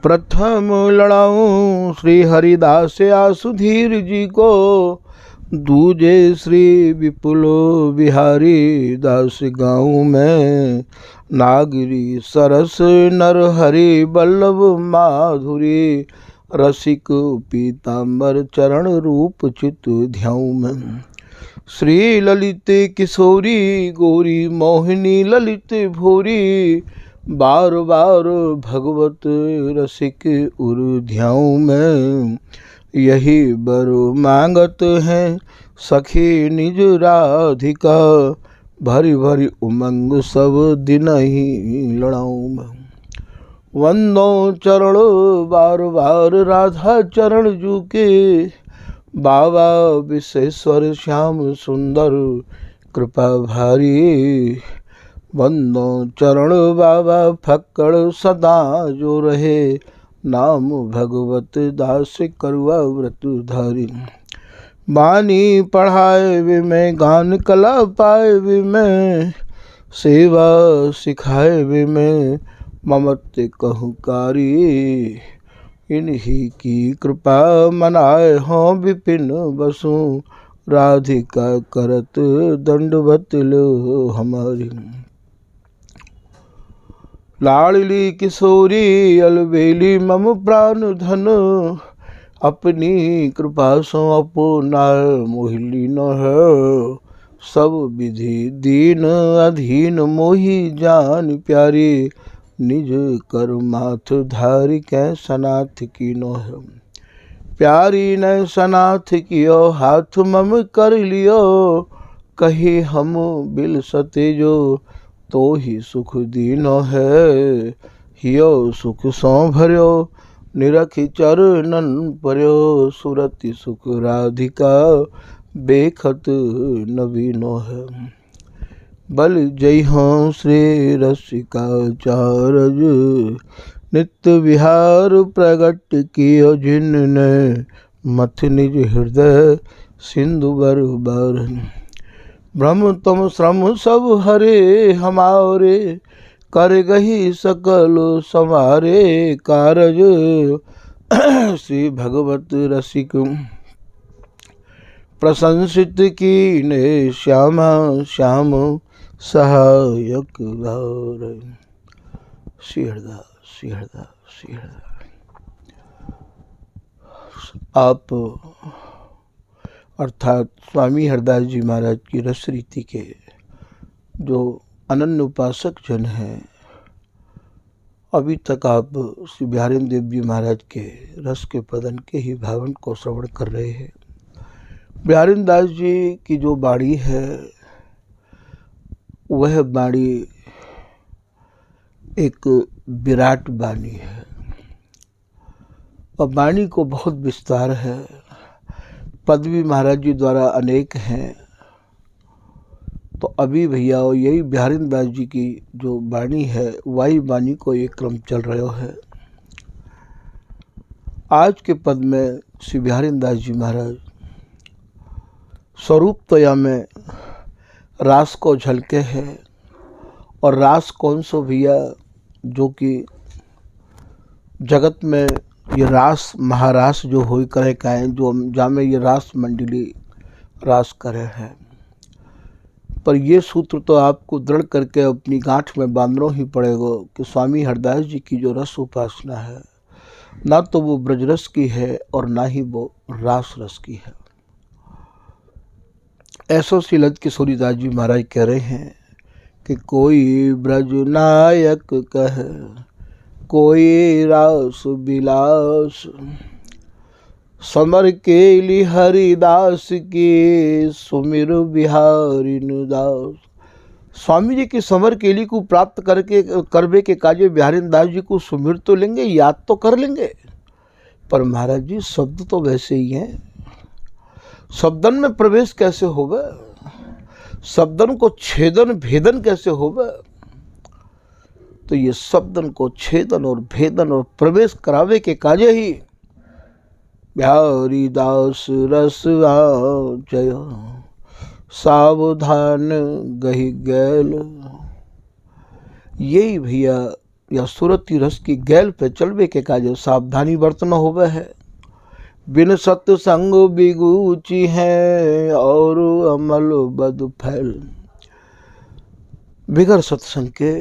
प्रथम लड़ाऊं श्री हरिदास आसुधीर जी को, दूजे श्री विपुल बिहारी दास गाँव में। नागरी सरस नर हरि बल्लभ माधुरी, रसिक पीताम्बर चरण रूप चित ध्याऊ में। श्री ललित किशोरी गौरी मोहिनी ललित भोरी, बार बार भगवत रसिक उर ध्याऊ में। यही बर मांगत हैं सखी निज राधिका, भरी भरी उमंग सब दिन ही लड़ाऊं मैं। वंदो चरण बार बार राधा चरण जू के, बाबा विश्वेश्वर श्याम सुंदर कृपा भारी। वंदो चरण बाबा फक्कड़ सदा जो रहे, नाम भगवत दास करुआ व्रत धारी। बानी पढ़ाए वे मैं गान कला पाए वे मैं, सेवा सिखाए वे मैं ममत्व कहूकारी। इन्हीं की कृपा मनाए हों विपिन बसु, राधिका करत दंडवत लो हमारी। लाडली किशोरी अलबेली मम प्राण धन, अपनी कृपा सो अपना मोहिली न है। सब विधि दीन अधीन मोहि जान प्यारी, निज कर माथ धारी कै सनाथ की नो है। प्यारी ने सनाथ कियो हाथ मम कर लियो, कही हम बिल सते जो तो ही सुख दीनो है। हियो सुख सो भर्यो निरखि चरणन पर्यो, सुरति सुख राधिका बेखत नवीनो है। बल जय हों श्री रसिकाचार्य, नित्य विहार प्रगट कियो जिनने, मथ निज हृदय सिंधु बर बर। ब्रह्म तुम श्रम सब हरे हमारे, कर गही सकल समारे कारज। श्री भगवत रसिक प्रशंसित की ने श्यामा श्याम सहायक भार। श्री हरदास श्री हरदास श्री हरदास। आप अर्थात स्वामी हरदास जी महाराज की रस रीति के जो अनन्य उपासक जन हैं, अभी तक आप श्री बिहारीन देव जी महाराज के रस के पदन के ही भावन को श्रवण कर रहे हैं। बिहारीन दास जी की जो बाणी है वह बाणी एक विराट बाणी है और बाणी को बहुत विस्तार है। पद भी महाराज जी द्वारा अनेक हैं। तो अभी भैया यही बिहारीन दास जी की जो बाणी है वही बाणी को एक क्रम चल रहा है। आज के पद में श्री बिहारीन दास जी महाराज स्वरूप तया में रास को झलके हैं। और रास कौन सो भैया, जो कि जगत में ये रास महारास जो हो करे काएँ, जो जामे ये रास मंडली रास करे हैं। पर ये सूत्र तो आपको दृढ़ करके अपनी गांठ में बांधना ही पड़ेगा कि स्वामी हरदास जी की जो रस उपासना है, ना तो वो ब्रजरस की है और ना ही वो रास रस की है। ऐसो श्री ललित किशोरी दास जी महाराज कह रहे हैं कि कोई ब्रज नायक कह कोई रास बिलास, समर के लिए हरिदास की सुमिर बिहारी दास। स्वामी जी की समर केली को प्राप्त करके करबे के काजे बिहारीन दास जी को सुमिर तो लेंगे, याद तो कर लेंगे, पर महाराज जी शब्द तो वैसे ही हैं। शब्दन में प्रवेश कैसे होगा, शब्दन को छेदन भेदन कैसे होगा। तो ये शब्दन को छेदन और भेदन और प्रवेश करावे के काजे ही बिहारी दास रस जय सावधान गही गैल। यही भैया या सुरती रस की गैल पे चलवे के काज सावधानी बरतन होवे है। बिन सत्संग बिगुची है और अमल बद फैल। बिगर सत्संग के,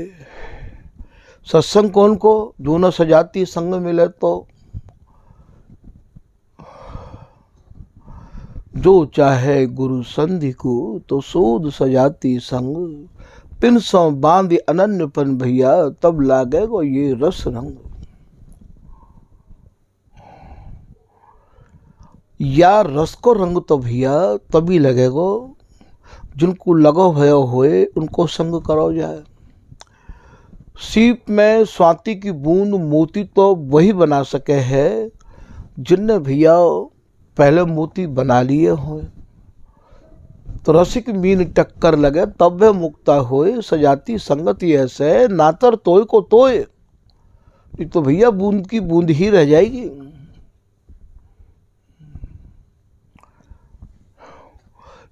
सत्संग कौन को, जो न सजाती संग मिले तो, जो चाहे गुरु संधि को तो सूद सजाती संग। पिन सौ बांधी अनन्यपन भैया तब लागेगो ये रस रंग। या रस को रंग तो भैया तभी लगेगो जिनको लगो भयो होए उनको संग करो जाए। सीप में स्वाति की बूंद मोती तो वही बना सके है जिनने भैया पहले मोती बना लिए होए। तो रसिक मीन टक्कर लगे तब वे मुक्ता होए। सजाती संगति ऐसे नातर तोय को तोय। ये तो भैया बूंद की बूंद ही रह जाएगी।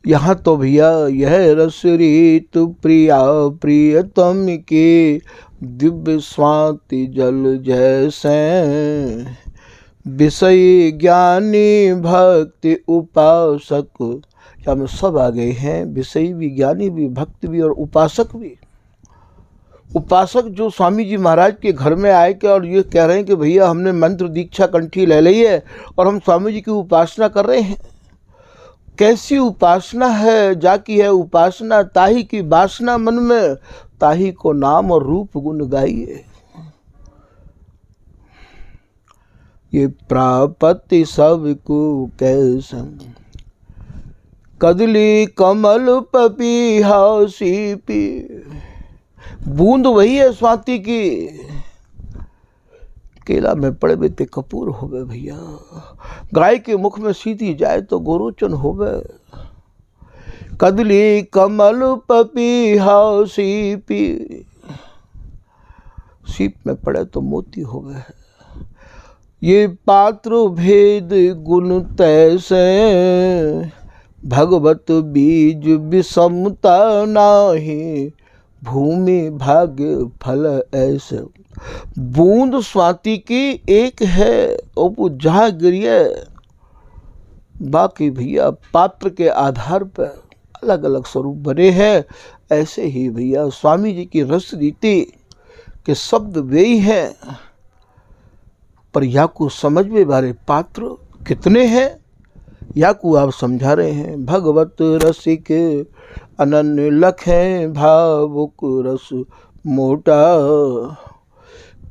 यहाँ तो भैया यह रस रीत प्रिया प्रियतम के दिव्य स्वाति जल जैसे। विषय ज्ञानी भक्ति उपासक, या में सब आ गए हैं, विषयी भी, ज्ञानी भी, भक्त भी और उपासक भी। उपासक जो स्वामी जी महाराज के घर में आए के और ये कह रहे हैं कि भैया हमने मंत्र दीक्षा कंठी ले ली है और हम स्वामी जी की उपासना कर रहे हैं। कैसी उपासना है, जाकी है उपासना ताही की वासना मन में, ताही को नाम और रूप गुण गाइए। ये प्रापत्ति सबको कैसे, कदली कमल पपीहा सीपी। बूंद वही है स्वाति की, केला में पड़े बेते कपूर होवे भैया। गाय के मुख में सीधी जाए तो गोरोचन होवे। कदली कमल पपीहा सीपी, सीप में पड़े तो मोती होवे। ये पात्र भेद गुण तैसे, भगवत बीज विषमता नाही। भूमि भाग्य फल ऐसे। बूंद स्वाति की एक है और वो जहाँ गिरिए, बाकी भैया पात्र के आधार पर अलग अलग स्वरूप बने हैं। ऐसे ही भैया स्वामी जी की रस रीति के शब्द वे ही हैं, पर याकू समझ में बारे पात्र कितने हैं याकू आप समझा रहे हैं। भगवत रसिक अनन्य लखें भावुक रस मोटा।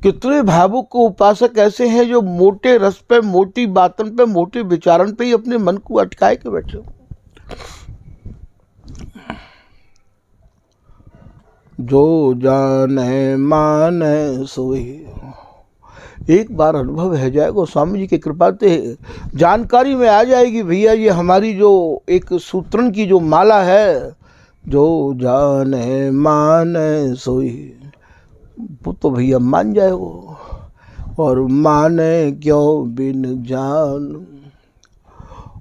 कितने भावुक उपासक ऐसे हैं जो मोटे रस पे, मोटी बातन पे, मोटे विचारण पे ही अपने मन को अटकाए के बैठे। जो जाने माने सोई। एक बार अनुभव है जाएगा स्वामी जी की कृपा से, जानकारी में आ जाएगी भैया। ये हमारी जो एक सूत्रण की जो माला है, जो जाने माने सोई, वो तो भैया मान जाए वो। और माने क्यों बिन जान,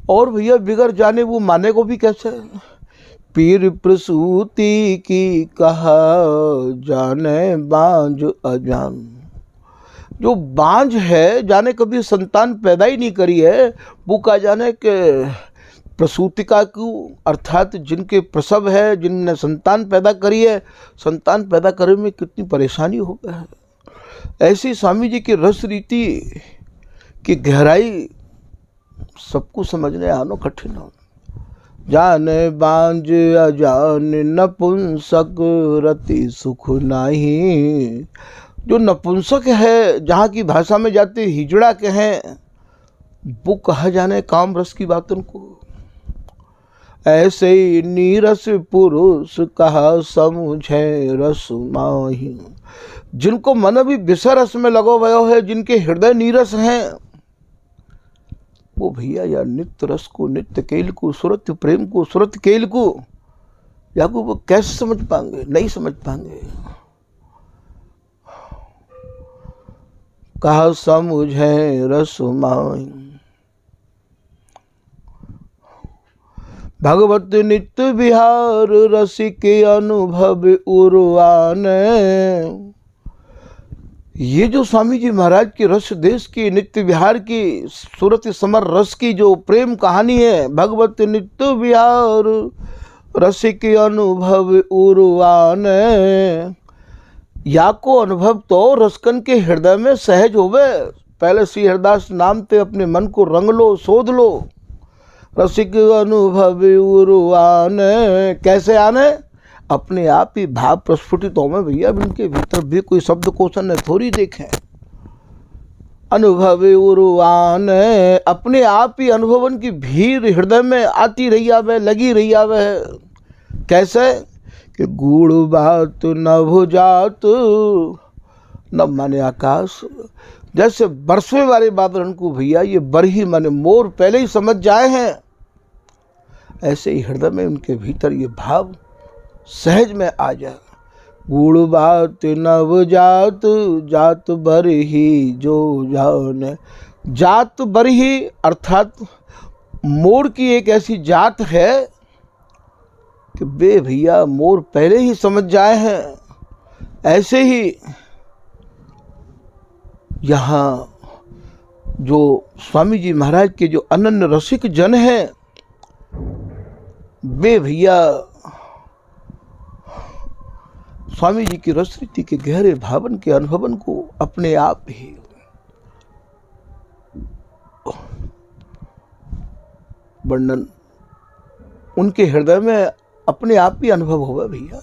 और भैया बिगर जाने वो माने को भी कैसे। पीर प्रसूति की कहा जाने बांझ अजान। जो बांझ है, जाने कभी संतान पैदा ही नहीं करी है, वो का जाने के प्रसूतिका को, अर्थात जिनके प्रसव है, जिनने संतान पैदा करी है, संतान पैदा करने में कितनी परेशानी हो गया है। ऐसी स्वामी जी की रस रीति की गहराई सबको समझने आनो कठिन हो। जाने बांझ अजान नपुंसक रति सुख नाही। जो नपुंसक है, जहाँ की भाषा में जाते हिजड़ा के हैं, वो कहा जाने काम रस की बातों को। ऐसे ही नीरस पुरुष कहा समझे रस माही। जिनको मन भी विषय रस में लगो भयो है, जिनके हृदय नीरस हैं, वो भैया या नित्य रस को, नित्य केल को, सुरत प्रेम को, सुरत केल को, या को वो कैसे समझ पाएंगे, नहीं समझ पाएंगे। कहा समझे रस माही। भगवत नित्य विहार रसिक अनुभव उर्वान। ये जो स्वामी जी महाराज की रस देश की नित्य विहार की सूरत समर रस की जो प्रेम कहानी है, भगवत नित्य विहार रसिक अनुभव उर्वान, या को अनुभव तो रसकन के हृदय में सहज होवे। पहले श्री हरिदास नाम ते अपने मन को रंग लो, शोध लो। रसिक अनुभव उर्वान, कैसे आने? अपने आप ही भाव प्रस्फुटित हो में भैया, इनके भीतर भी कोई शब्द कोशन है थोड़ी देखें। अनुभव उर्वान, अपने आप ही अनुभवन की भीड़ हृदय में आती रही आवे, लगी रही आवे। कैसे कि गूढ़ बात नभ जात, नभ माने आकाश, जैसे बरसवे वाले बादल को भैया ये बरही माने मोर पहले ही समझ जाए हैं, ऐसे ही हृदय में उनके भीतर ये भाव सहज में आ जाए। गूढ़ बात नव जात, जात बरही जो जान, जात बरही अर्थात मोर की एक ऐसी जात है कि बे भैया मोर पहले ही समझ जाए हैं। ऐसे ही यहाँ जो स्वामी जी महाराज के जो अनन्य रसिक जन हैं, बे भैया स्वामी जी की रस रीति के गहरे भावन के अनुभवन को अपने आप ही वर्णन उनके हृदय में अपने आप ही अनुभव होगा भैया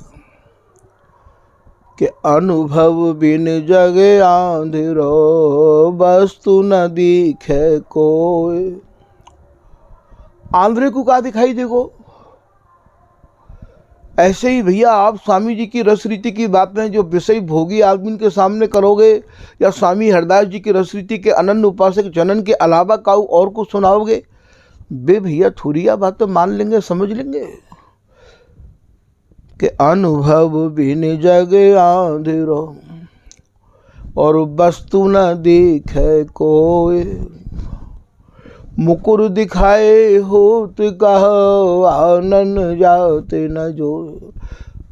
कि अनुभव बिन जगे आंधिरो, वस्तु न दिखे कोई। आंध्रे को क्या दिखाई देखो? ऐसे ही भैया आप स्वामी जी की रस रीति की बातें जो विषय भोगी आदमी के सामने करोगे, या स्वामी हरदास जी की रस रीति के अनन्य उपासक जनन के अलावा काऊ और कुछ सुनाओगे, बे भैया थोड़िया बातें मान लेंगे, समझ लेंगे कि अनुभव बिन जगे आंधिरो और वस्तु न दिखे कोई। मुकुर दिखाए होत कहो आनंद जाते न जो।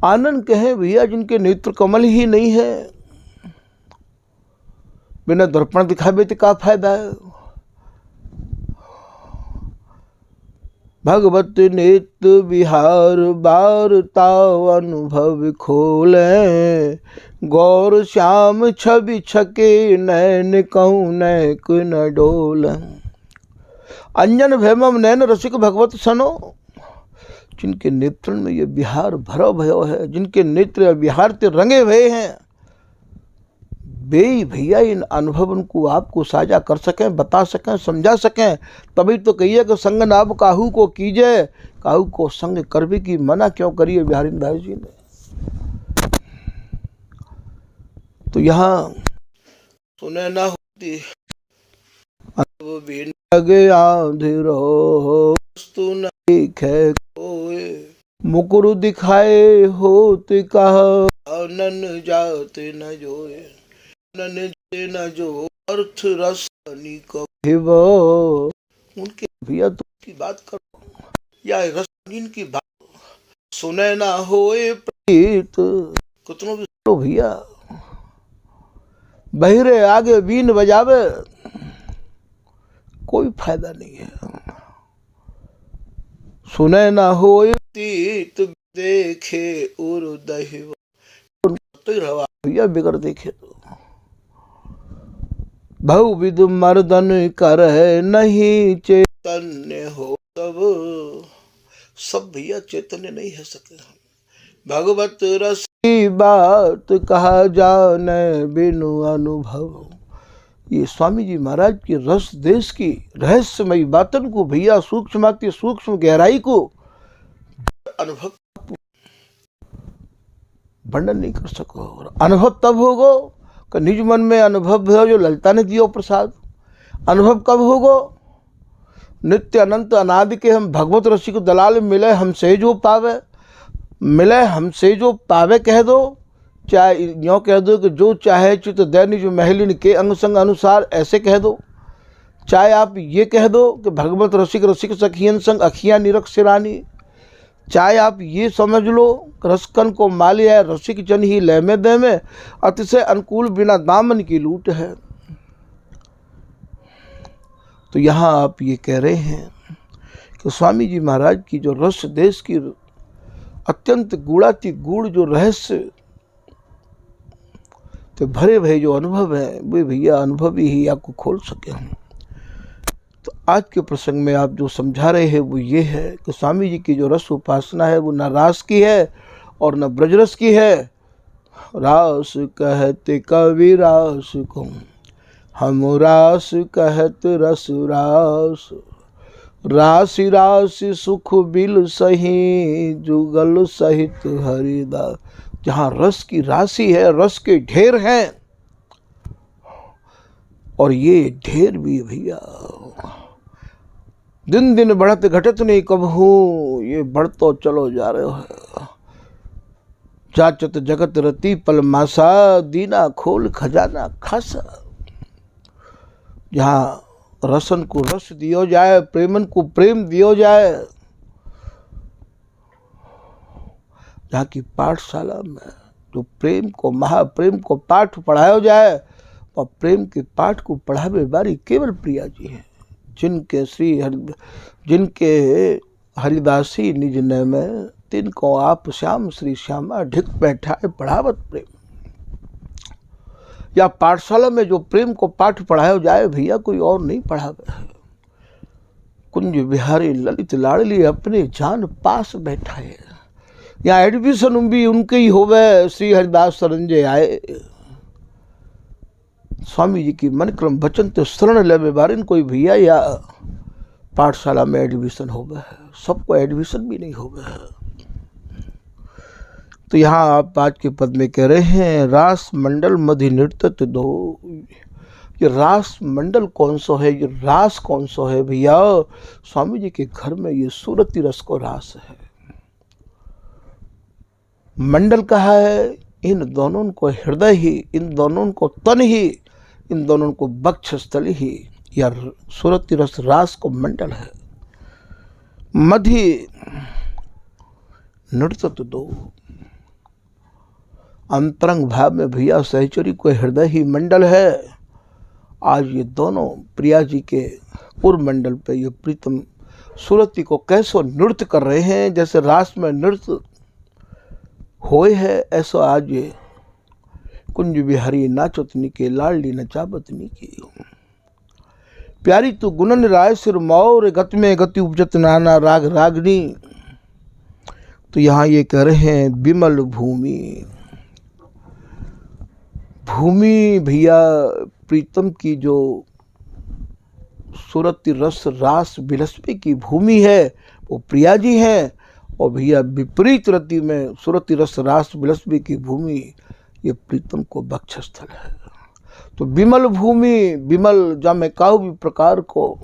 आनंद कहे भैया जिनके नेत्र कमल ही नहीं है, बिना दर्पण दिखावे तो क्या फायदा है। भगवत नित्य विहार बारताव अनुभव खोले, गौर श्याम छवि छके नैन कहूँ नैक न डोल। अंजन भैमम नैन रसिक भगवत सनो, जिनके नेत्र में ये विहार भरा भयो है, जिनके नेत्र विहार ते रंगे हुए हैं, वे भैया इन अनुभव को आपको साझा कर सकें, बता सकें, समझा सकें। तभी तो कहिए कि संग नाभ काहू को कीजिए, काहू को संग करने की मना क्यों करिए बिहारी दास जी ने। तो यहाँ सुने ना होती अनुभव बिन जगे आंधिरो, वस्तु न दिखे कोई। मुकुर दिखाए होत कहो आनन जाते न जोए, न जो अर्थ रस उनके भैया तो की बात करो, या रसनीन की बात सुने ना होए प्रीत। कितनों भी सुनो भैया, बहिरे आगे बीन बजावे कोई फायदा नहीं है। सुने ना होए तीत देखे उर्दहि भैया बिगड़ देखे तो। बहुविध मर्दन कर है नहीं चैतन्य हो तब, सब भैया चैतन्य नहीं है सके। भगवत रस की बात कहा जाने बिनु अनुभव। ये स्वामी जी महाराज की रस देश की रहस्यमयी बातन को भैया सूक्ष्माति सूक्ष्म गहराई को अनुभव वर्णन नहीं कर सको। अनुभव तब होगो कि निज मन में अनुभव हो जो ललिता ने दियो प्रसाद। अनुभव कब होगो? नित्य अनंत अनादि के हम भगवत रसिक दलाल मिले हमसे जो पावे, मिले हमसे जो पावे कह दो, चाहे यों कह दो कि जो चाहे चित दैनिज महलिन के अंग संग अनुसार ऐसे कह दो, चाहे आप ये कह दो कि भगवत रसिक रसिक सखियन संग अखियाँ निरख सिरानी, चाहे आप ये समझ लो रसकन को माली है, रसिक जन ही लय में दे में, अतिशय अनुकूल बिना दामन की लूट है। तो यहाँ आप ये कह रहे हैं कि स्वामी जी महाराज की जो रस देश की अत्यंत गूढ़ाति गूढ़ जो रहस्य तो भरे भरे जो अनुभव है वे भैया अनुभवी ही आपको खोल सके हैं। तो आज के प्रसंग में आप जो समझा रहे हैं वो ये है कि स्वामी जी की जो रस उपासना है वो न रास की है और न ब्रजरस की है। रास कहते कवि रास को, हम रास कहत रस रास, राशि राशि सुख बिल सही, जुगल सहित हरिदास। जहाँ रस की राशि है, रस के ढेर हैं, और ये ढेर भी भैया दिन दिन बढ़त घटत नहीं कबहू, ये बढ़ तो चलो जा रहे हो। जाचत जगत रति पल मासा, दीना खोल खजाना खासा। जहाँ रसन को रस दियो जाए, प्रेमन को प्रेम दियो जाए, जहाँ की पाठशाला में जो प्रेम को महाप्रेम को पाठ पढ़ाया जाए, और प्रेम के पाठ को पढ़ावे बारी केवल प्रिया जी हैं, जिनके हरिदासी निज ने में, तिनको आप श्याम श्री श्यामा ढिक बैठाए पढ़ावत प्रेम। या पाठशाला में जो प्रेम को पाठ पढ़ाया जाए भैया कोई और नहीं पढ़ावे। कुंज बिहारी ललित लाडली अपने जान पास बैठाए। या एडमिशन भी उनके ही होवे, श्री हरिदास सरंजे आए। स्वामी जी की मन क्रम वचन तो शरण लेवे बारिन कोई भैया या पाठशाला में एडमिशन होवे, सबको एडमिशन भी नहीं होवे। तो यहाँ आप आज के पद में कह रहे हैं रास मंडल मधि नृत्य दो। ये रास मंडल कौन सा है, ये रास कौन सा है भैया? स्वामी जी के घर में ये सूरती रस को रास है। मंडल कहा है, इन दोनों को हृदय ही, इन दोनों को तन ही, इन दोनों को वक्षस्थल ही, या सूरती रस रास को मंडल है। मधि नृत्य दो, अंतरंग भाव में भैया सहचरी को हृदय ही मंडल है। आज ये दोनों प्रिया जी के उर मंडल पे ये प्रीतम सूरती को कैसो नृत्य कर रहे हैं, जैसे रास में नृत्य होए है, ऐसा आज ये कुंज बिहारी नाचतनी के लाडली नचाबतनी की। प्यारी तू गुणन राय सिर मौर, गत में गति उपजत नाना राग रागनी। तो यहाँ ये कह रहे हैं विमल भूमि। भूमि भैया प्रीतम की जो सूरती रस रास बिलस्पी की भूमि है वो प्रिया जी हैं, और भैया विपरीत रति में सूरती रस रास बिलस्पी की भूमि ये प्रीतम को वक्षस्थल है। तो विमल भूमि, विमल जा में काहू भी प्रकार को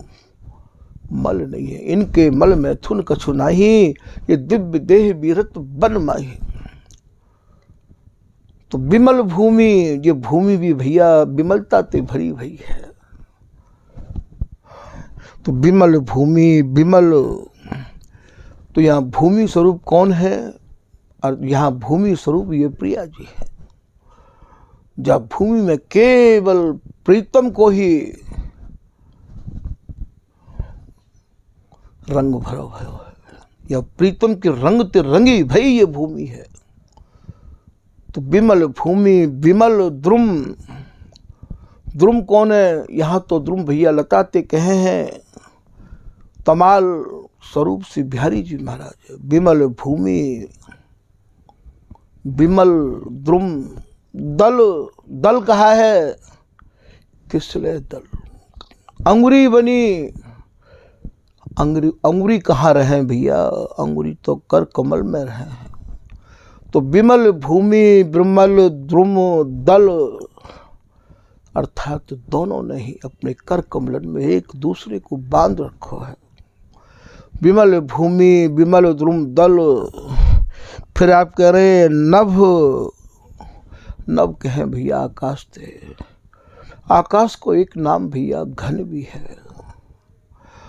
मल नहीं है, इनके मल में थुन कछु नाही, ये दिव्य देह बीरत बन माही। तो विमल भूमि, ये भूमि भी भैया विमलता ते भरी भई है। तो विमल भूमि, विमल, तो यहाँ भूमि स्वरूप कौन है? और यहाँ भूमि स्वरूप ये प्रिया जी है। जब भूमि में केवल प्रीतम को ही रंग भरा भयो है, या प्रीतम के रंग ते रंगी भई ये भूमि है। तो विमल भूमि, विमल द्रुम, द्रुम कौन है? यहाँ तो द्रुम भैया लताते कहे हैं, तमाल स्वरूप से बिहारी जी महाराज है। विमल भूमि, विमल द्रुम, दल, दल कहा है, किसले दल, अंगुरी बनी। अंगुरी कहाँ रहे भैया? अंगुरी तो कर कमल में रहे हैं। तो विमल भूमि, विमल द्रुम, दल, अर्थात दोनों ने ही अपने कर कमलन में एक दूसरे को बांध रखो है। विमल भूमि, विमल द्रुम, दल। फिर आप कह रहे हैं नभ, नभ कहें भैया आकाश थे। आकाश को एक नाम भैया घन भी है,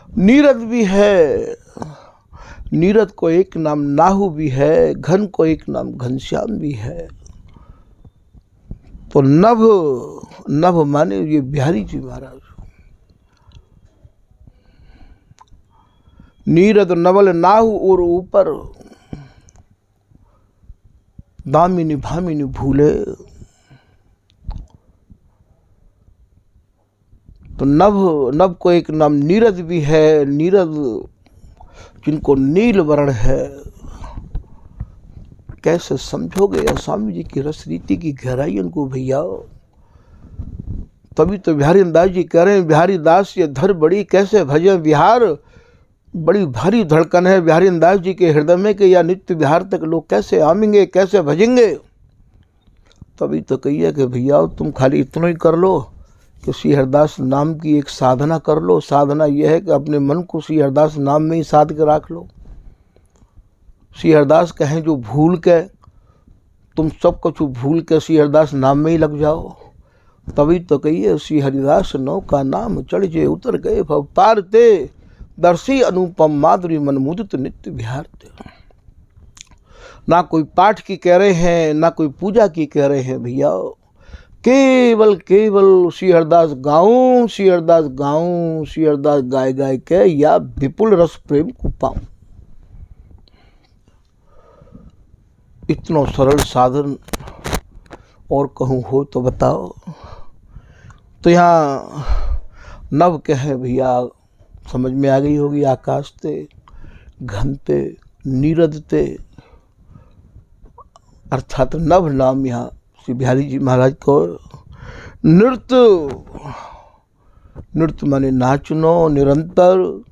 नीरद भी है। नीरद को एक नाम नाहु भी है, घन को एक नाम घनश्याम भी है। तो नभ, नभ माने ये बिहारी जी महाराज। नीरद नवल नाहु और ऊपर दामिनी भामिनी भूले। तो नभ, नभ को एक नाम नीरद भी है। नीरद जिनको नील वर्ण है। कैसे समझोगे या स्वामी जी की रस रीति की गहराई उनको भैया। तभी तो बिहारी दास जी कह रहे हैं, बिहारी दास ये धर बड़ी कैसे भजे बिहार। बड़ी भारी धड़कन है बिहारी दास जी के हृदय में कि या नित्य बिहार तक लोग कैसे आमेंगे, कैसे भजेंगे। तभी तो कहिए कि भैया तुम खाली इतना ही कर लो कि श्री हरिदास नाम की एक साधना कर लो। साधना यह है कि अपने मन को श्री हरिदास नाम में ही साध के रख लो। श्री हरिदास कहें जो भूल के, तुम सब कुछ भूल के श्री हरिदास नाम में ही लग जाओ। तभी तो कहिए श्री हरिदास नौ का नाम चढ़ जे उतर गए भव पार ते, दर्शी अनुपम माधुरी मन मुदित नित्य बिहार ते। ना कोई पाठ की कह रहे हैं, ना कोई पूजा की कह रहे हैं भैया। केवल केवल श्री हरिदास गाऊं, श्री हरिदास गाऊं, श्री हरिदास गाय गाय के या विपुल रस प्रेम को पाऊं। इतना सरल साधन और कहूँ हो तो बताओ। तो यहाँ नभ के हैं भैया, समझ में आ गई होगी। आकाश ते, घन ते, नीरद ते, अर्थात नभ नाम यहाँ श्री बिहारी जी महाराज को। नृत्य, नृत्य माने नाचनो निरंतर,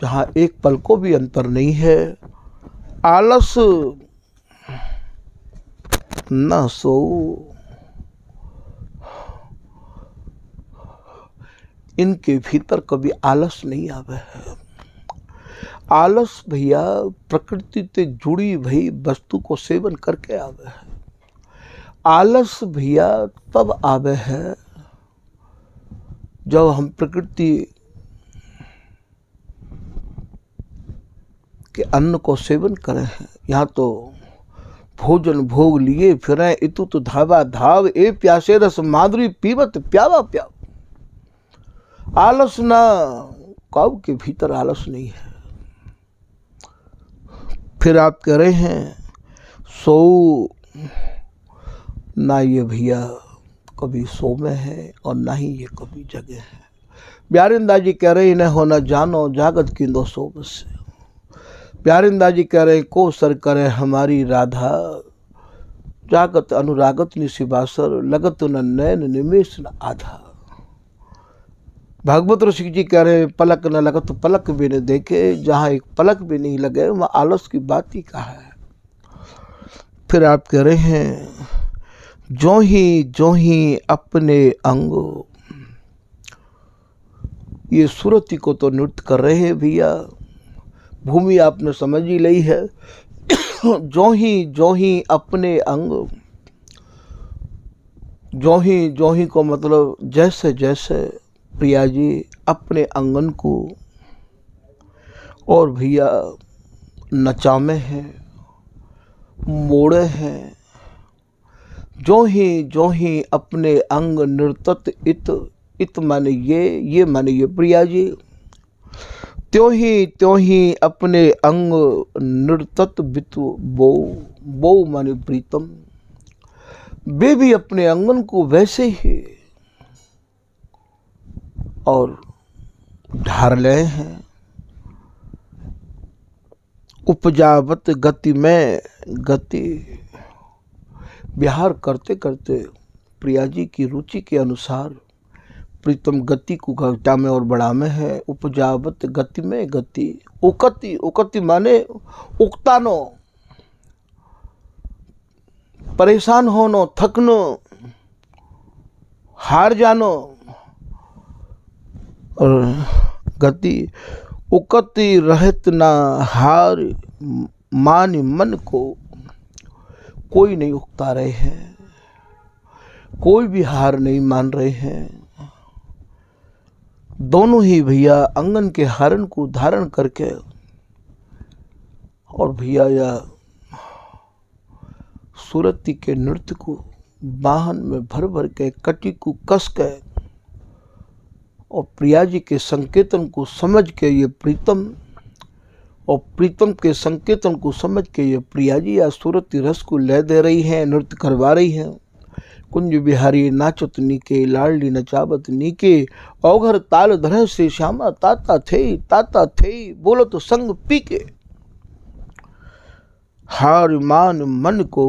जहाँ एक पल को भी अंतर नहीं है। आलस न सो, इनके भीतर कभी आलस नहीं आवे है। आलस भैया प्रकृति से जुड़ी भई वस्तु को सेवन करके आवे है। आलस भैया तब आवे है जब हम प्रकृति के अन्न को सेवन करें हैं। यहाँ तो भोजन भोग लिए फिरें, इतु तो धावा धाव, ए प्यासे रस माधुरी पीवत प्यावा प्याव। आलस ना, कौ के भीतर आलस नहीं है। फिर आप कह रहे हैं सो, ना ये भैया कभी सो में है और ना ही ये कभी जगे है। प्यारिंदा जी कह रहे हैं इन्हें होना जानो जागत की दो सो बस। प्यारिंदा जी कह रहे को सर करे हमारी राधा, जागत अनुरागत निशिबासर, लगत न नैन निमेश न आधा। भागवत ऋषि जी कह रहे पलक न लगत पलक भी न देखे, जहाँ एक पलक भी नहीं लगे वहाँ आलस की बात ही कहा है। फिर आप कह रहे हैं जो ही अपने अंग, ये सुरति को तो नृत्य कर रहे हैं भैया। भूमि आपने समझ ही ली है। जो ही अपने अंग, जो ही को मतलब जैसे जैसे प्रिया जी अपने अंगन को और भैया नचामे हैं, मोड़े हैं। जो ही अपने अंग नृतत इत माने ये माने ये प्रिया जी। त्यों ही अपने अंग नृतत बितु बो माने प्रीतम। वे भी अपने अंगन को वैसे ही और ढार ले हैं। उपजावत गति में गति, विहार करते करते प्रिया जी की रुचि के अनुसार प्रीतम गति को घटा में और बढ़ा में है। उपजावत गति में गति, उकति, उकति माने उकतानो, परेशान होनो, थकनो, हार जानो। और गति उकति रहत ना हार, मान मन को कोई नहीं उकता रहे हैं, कोई भी हार नहीं मान रहे हैं। दोनों ही भैया अंगन के हरण को धारण करके और भैया यह सूरती के नृत्य को वाहन में भर भर के कटी को कस के और प्रिया जी के संकेतन को समझ के ये प्रीतम और प्रीतम के संकेतन को समझ के ये प्रिया जी या सूरती रस को ले दे रही हैं, नृत्य करवा रही हैं। कुंज बिहारी नाचत नीके, लाडली नचावत नीके, औघर ताल धरे से श्यामा ताता थे, बोलो तो संग पी के। हार मान मन को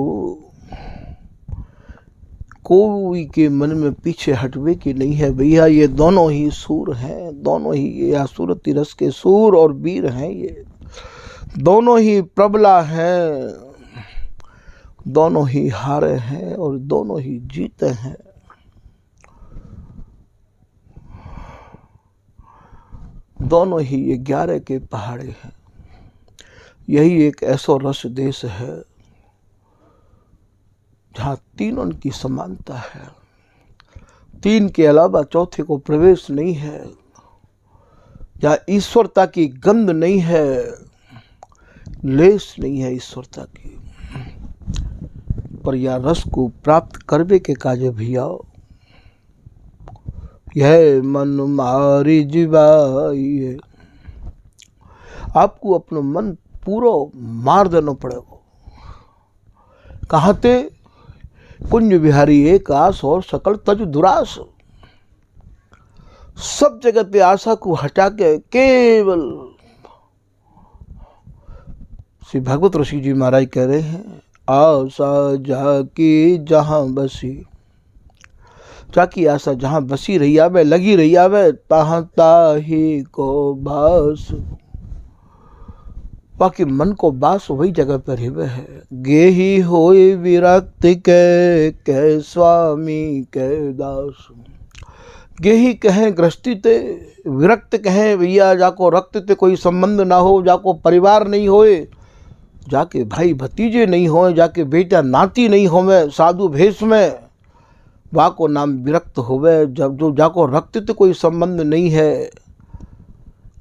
कोई के मन में पीछे हटवे की नहीं है भैया। ये दोनों ही सूर हैं, दोनों ही ये सूरती रस के सूर और वीर हैं। ये दोनों ही प्रबला हैं, दोनों ही हारे हैं और दोनों ही जीते हैं। दोनों ही ये 11 के पहाड़े हैं। यही एक ऐसा रस देश है जहाँ तीनों की समानता है, तीन के अलावा चौथे को प्रवेश नहीं है, जहाँ ईश्वरता की गंध नहीं है, लेस नहीं है ईश्वरता की। पर यह रस को प्राप्त करवे के काजे भैया यह मन मारी जीवाई, आपको अपना मन पूरा मार देना पड़ेगा। कहाँ ते कुंज बिहारी एक आस और सकल तज दुरास। सब जगह पे आशा को हटा के केवल श्री भगवत ऋषि जी महाराज कह रहे हैं, आशा जाकी जहां बसी, जाकी आशा जहां बसी रही आवे, लगी रही आवे, तहां ताही को बास। बाकी मन को बास वही जगह पर ही वह है। गेही होए विरक्त के स्वामी के दास। गेही कहें गृहस्थी ते, विरक्त कहें भैया जाको रक्त ते कोई संबंध ना हो, जाको परिवार नहीं होए, जाके भाई भतीजे नहीं होए, जाके बेटा नाती नहीं होवे साधु भेष में, वाको नाम विरक्त होवे। जब जो जाको रक्त ते कोई संबंध नहीं है,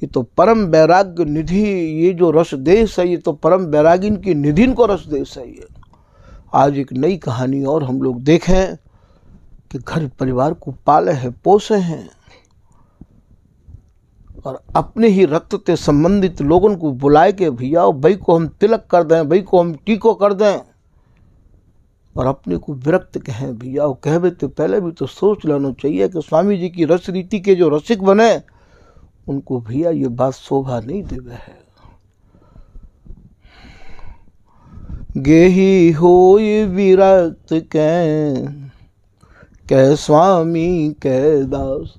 ये तो परम वैराग्य निधि, ये जो रस देश है ये तो परम वैरागिन की निधिन को रस देश है। ये आज एक नई कहानी और हम लोग देखें कि घर परिवार को पाले हैं, पोसे हैं और अपने ही रक्त से संबंधित लोगों को बुलाए के भैया भाई को हम तिलक कर दें, भाई को हम टीको कर दें और अपने को विरक्त कहें भैया। कहवे तो पहले भी तो सोच लेना चाहिए कि स्वामी जी की रस रीति के जो रसिक बने उनको भैया ये बात शोभा नहीं देवे है। गेही होय विरक्त के स्वामी के दास।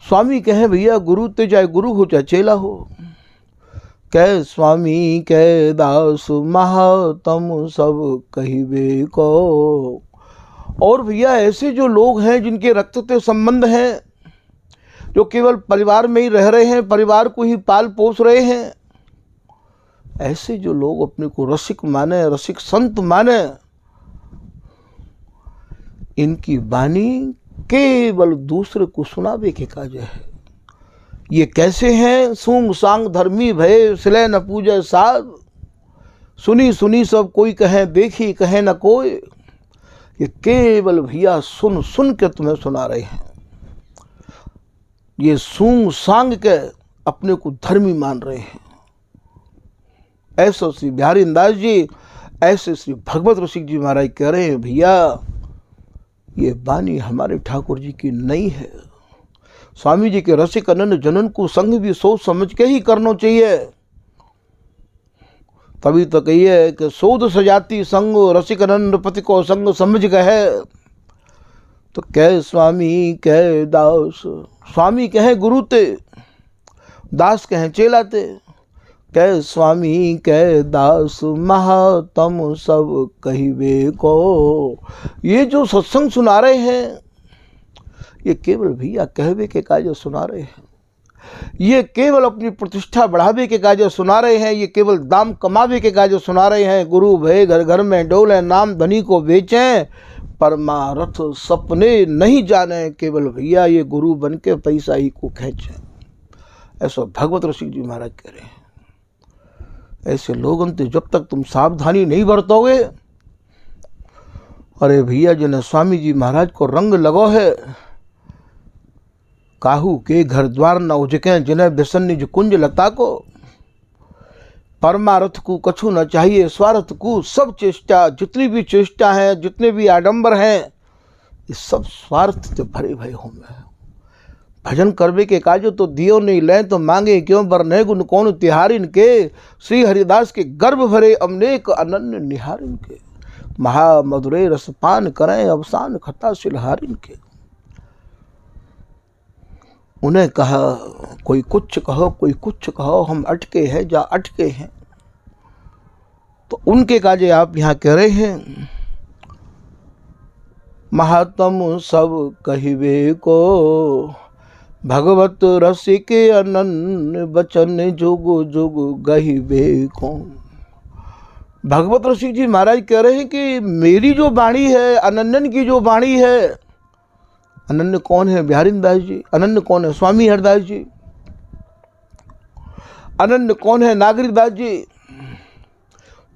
स्वामी कहे भैया गुरु ते चाहे गुरु हो चाहे चेला हो, के स्वामी के दास महातम सब कहिबे को। और भैया ऐसे जो लोग हैं जिनके रक्त से संबंध हैं, जो केवल परिवार में ही रह रहे हैं, परिवार को ही पाल पोस रहे हैं, ऐसे जो लोग अपने को रसिक माने, रसिक संत माने, इनकी वाणी केवल दूसरे को सुनावे के काज है। ये कैसे हैं? सूंग सांग धर्मी भय सिले न पूजे साध, सुनी सुनी सब कोई कहे, देखी कहे न कोई। ये केवल भैया सुन सुन के तुम्हें सुना रहे हैं। ये सूंग सांग के अपने को धर्मी मान रहे हैं। ऐसा श्री बिहारी दास जी, ऐसे श्री भगवत ऋषि जी महाराज कह रहे हैं भैया ये वाणी हमारे ठाकुर जी की नहीं है। स्वामी जी के रसिक अनन्य जनन को संग भी सोच समझ के ही करना चाहिए। तभी तो कहिए कि सोध सजाती संग, रसिक अनन्य पति को संग समझ गए। तो कह स्वामी कह दास, स्वामी कहे गुरु ते, दास कहे चेला ते। कह स्वामी कह दास महातम सब कहिबे को। ये जो सत्संग सुना रहे हैं ये केवल भैया कहवे के काज सुना रहे हैं, ये केवल अपनी प्रतिष्ठा बढ़ावे के काज सुना रहे हैं, ये केवल दाम कमावे के काज सुना रहे हैं। गुरु भय घर घर में डोले, नाम धनी को बेचें, परमार्थ सपने नहीं जाने, केवल भैया ये गुरु बन के पैसा ही को खींचें। ऐसा भगवत ऋषि जी महाराज कह रहे हैं। ऐसे लोगों से जब तक तुम सावधानी नहीं बरतोगे, अरे भैया जिन्हें स्वामी जी महाराज को रंग लगो है, काहू के घर द्वार न उजके जिन्हें व्यसन निज कुंज लता को। परमार्थ को कछु न चाहिए स्वार्थ को, सब चेष्टा जितनी भी चेष्टा है, जितने भी आडंबर हैं, ये सब स्वार्थ से भरे भरे होंगे। भजन करवे के काजो तो दियो नहीं ले, तो मांगे क्यों बरने गुण कौन तिहारिन के। श्री हरिदास के गर्भ भरे अमनेक अनन्य निहारिन के, महामधुरे रसपान करें अवसान खता शिलहारिन के। उन्हें कहा कोई कुछ कहो कोई कुछ कहो, हम अटके हैं जा अटके हैं। तो उनके काजे आप यहाँ कह रहे हैं, महात्म सब कहिवे को, भगवत रसिक अनन्य बचन जुग जुग गहिबे को। भगवत रसिक जी महाराज कह रहे हैं कि मेरी जो वाणी है, अनन्यन की जो वाणी है, अनन्य कौन है? बिहारी दास जी। अनन्य कौन है? स्वामी हरदास जी। अनन्य कौन है? नागरीदास जी।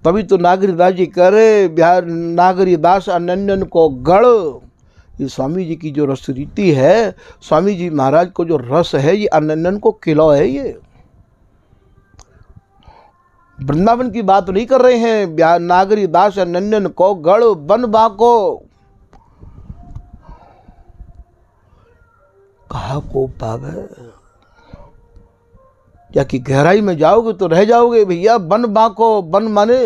तभी तो नागरीदास जी कह रहे, बिहार नागरीदास अनन्यन को गढ़। ये स्वामी जी की जो रस रीति है, स्वामी जी महाराज को जो रस है, ये अनन्यन को किलो है। ये वृंदावन की बात नहीं कर रहे हैं। नागरीदास अनन्यन को गढ़ बन बाको, कहा को पावे। या कि गहराई में जाओगे तो रह जाओगे भैया। बन बाको, बन माने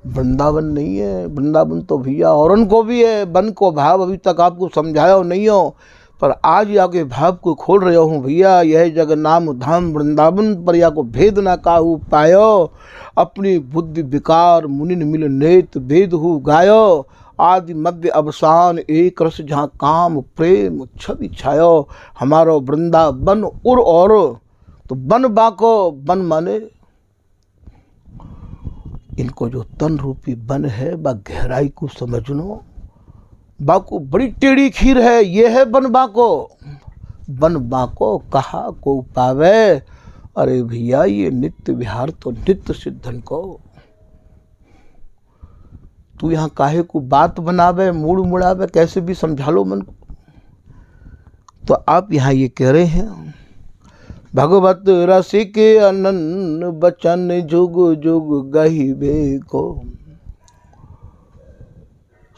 वृंदावन नहीं है। वृंदावन तो भैया औरन को भी है। बन को भाव अभी तक आपको समझाया नहीं हो, पर आज आके भाव को खोल रहे हूँ भैया। यह जग नाम धाम वृंदावन पर या को भेद ना काहू पायो। अपनी बुद्धि विकार मुनिन मिल नेत वेद हु गायो। आदि मध्य अवसान एक रस जहाँ काम प्रेम छवि छायो। हमारो वृंदावन उर और तो बन बाको, बन माने इनको जो तन रूपी बन है, बा गहराई को समझनो। बाको बड़ी टेढ़ी खीर है, ये है बन बाको। बन बाको कहा को पावे। अरे भैया ये नित्य विहार तो नित्य सिद्धन को। तू यहाँ काहे को बात बनावे, मूड मुड़ावे, कैसे भी समझा लो मन को। तो आप यहाँ ये कह रहे हैं, भगवत रसिक अनन्य बचन जुग जुग गहिबे को।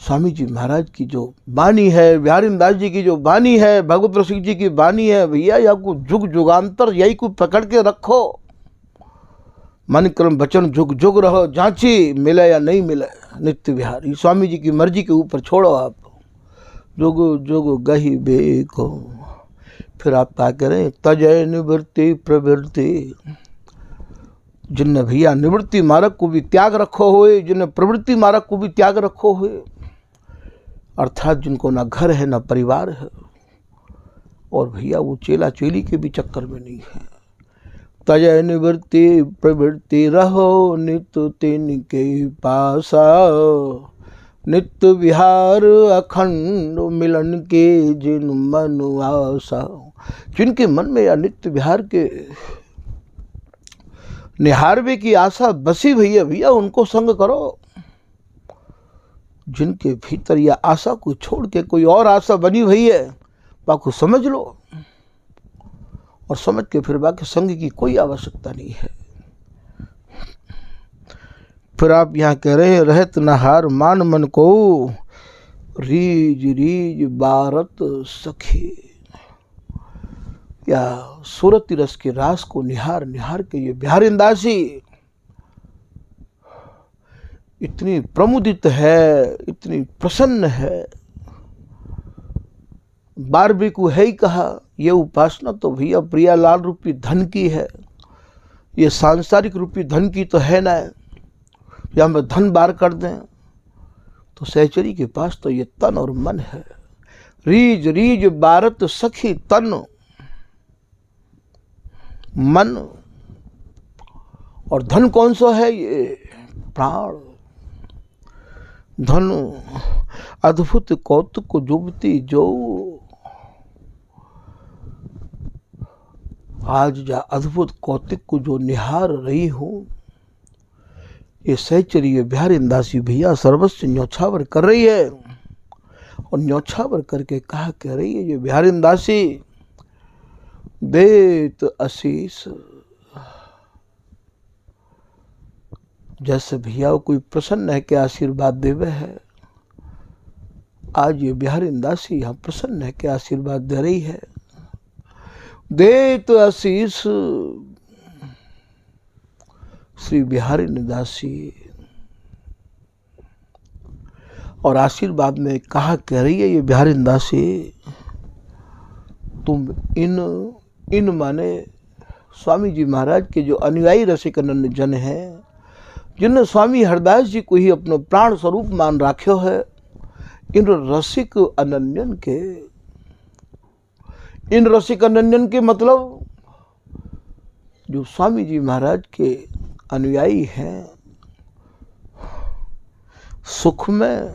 स्वामी जी महाराज की जो वाणी है, बिहारी दास जी की जो वाणी है, भगवत रसिक जी की वाणी है भैया, या को जुग जुगांतर यही को पकड़ के रखो। मन क्रम वचन जुग जुग रहो, जांची मिले या नहीं मिले। नित्य विहारी स्वामी जी की मर्जी के ऊपर छोड़ो आप। जुग जुग गहिबे को। फिर आप क्या करें, तजय निवृत्ति प्रवृत्ति। जिनने भैया निवृत्ति मार्ग को भी त्याग रखो हुए, जिनने प्रवृत्ति मार्ग को भी त्याग रखो हुए, अर्थात जिनको ना घर है ना परिवार है, और भैया वो चेला चेली के भी चक्कर में नहीं है। तजय निवृत्ति प्रवृत्ति रहो नित्य तिन के पासा। नित्य विहार अखंड मिलन के जिन मन आशा। जिनके मन में या नित्य विहार के निहारवे की आशा बसी भैया, भैया उनको संग करो। जिनके भीतर या आशा को छोड़ के कोई और आशा बनी हुई है, बाको समझ लो, और समझ के फिर बाकी संग की कोई आवश्यकता नहीं है। फिर आप यहाँ कह रहे हैं, रहत नहार मान मन को, रीज रीज बारत सखी। या सूरत रस के रास को निहार निहार के ये बिहारी दासी इतनी प्रमुदित है, इतनी प्रसन्न है। बारबी को है ही कहा, ये उपासना तो भैया प्रियालाल रूपी धन की है, ये सांसारिक रूपी धन की तो है ना। या हम धन बार कर दें तो सहचरी के पास तो ये तन और मन है। रीज रीज बारत सखी तन मन, और धन कौन सा है? ये प्राण। धन अद्भुत कौतुक जुबती जो। आज जा अद्भुत कौतुक को जो निहार रही हूँ, ये सहचरी ये बिहारी दासी भैया सर्वस्व न्यौछावर कर रही है और न्यौछावर करके कहा कह रही है ये बिहारी दासी देत आशीष। जैसे भैया कोई प्रसन्न है के आशीर्वाद देवे है, आज ये बिहारी दासी यहाँ प्रसन्न है के आशीर्वाद दे रही है। देत आशीष श्री बिहारी दासी और आशीर्वाद में कहा कह रही है ये बिहारी दासी तुम इन माने स्वामी जी महाराज के जो अनुयायी रसिक अनन्य जन हैं, जिन्हें स्वामी हरदास जी को ही अपनो प्राण स्वरूप मान राख्यो है, इन रसिक अनन्यन के मतलब जो स्वामी जी महाराज के अनुयायी हैं, सुख में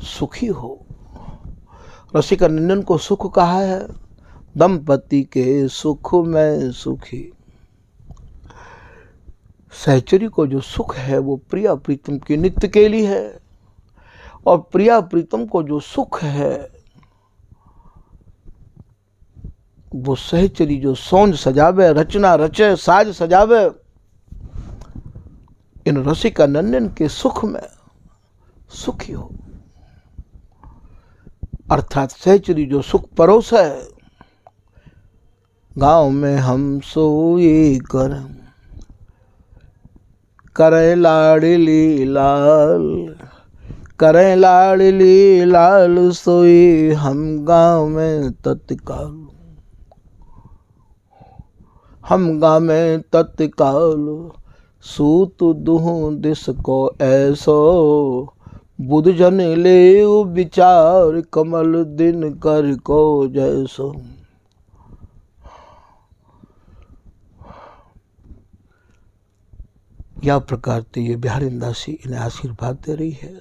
सुखी हो। रसिक अनन्यन को सुख कहा है, दंपति के सुख में सुखी। सहचरी को जो सुख है वो प्रिया प्रीतम की नित्य के लिए है, और प्रिया प्रीतम को जो सुख है वो सहचरी जो सोंज सजावे, रचना रचे, साज सजावे, इन रसिक अनन्यन के सुख में सुखी हो। अर्थात सहचरी जो सुख परोस है। गांव में हम सोए करे लाडली लाल, करे लाडली लाल सोई हम गांव में तत्काल, हम गांव में तत्काल सूत दुहूं दिस को ऐसो, बुध जन ले विचार कमल दिन कर को जैसो। या प्रकार से ये बिहारी दासी इन्हें आशीर्वाद दे रही है।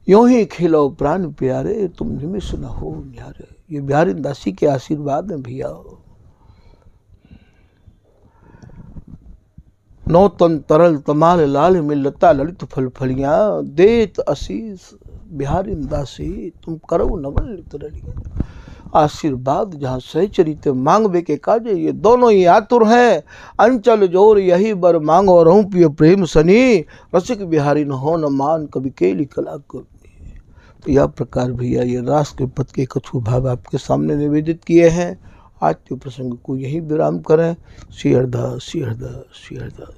यूं ही खिलो प्राण प्यारे तुम निमिष न हो न्यारे। ये बिहारी दासी के आशीर्वाद में भैया नौ तन तरल तमाल लाल में लता ललित फल फलियां, देत आशीष बिहारी दासी तुम करो नवल लित रलिया। आशीर्वाद जहाँ सहचरी ते मांगवे के काजे, ये दोनों ही आतुर हैं। अंचल जोर यही बर मांगो रहूं पिय प्रेम सनी, रसिक बिहारी न हो न मान कभी केली कला को। तो यह प्रकार भैया ये रास के पद के कछु भाव आपके सामने निवेदित किए हैं। आज के प्रसंग को यही विराम करें। श्री हरदास, श्री हरदास, श्री हरदास।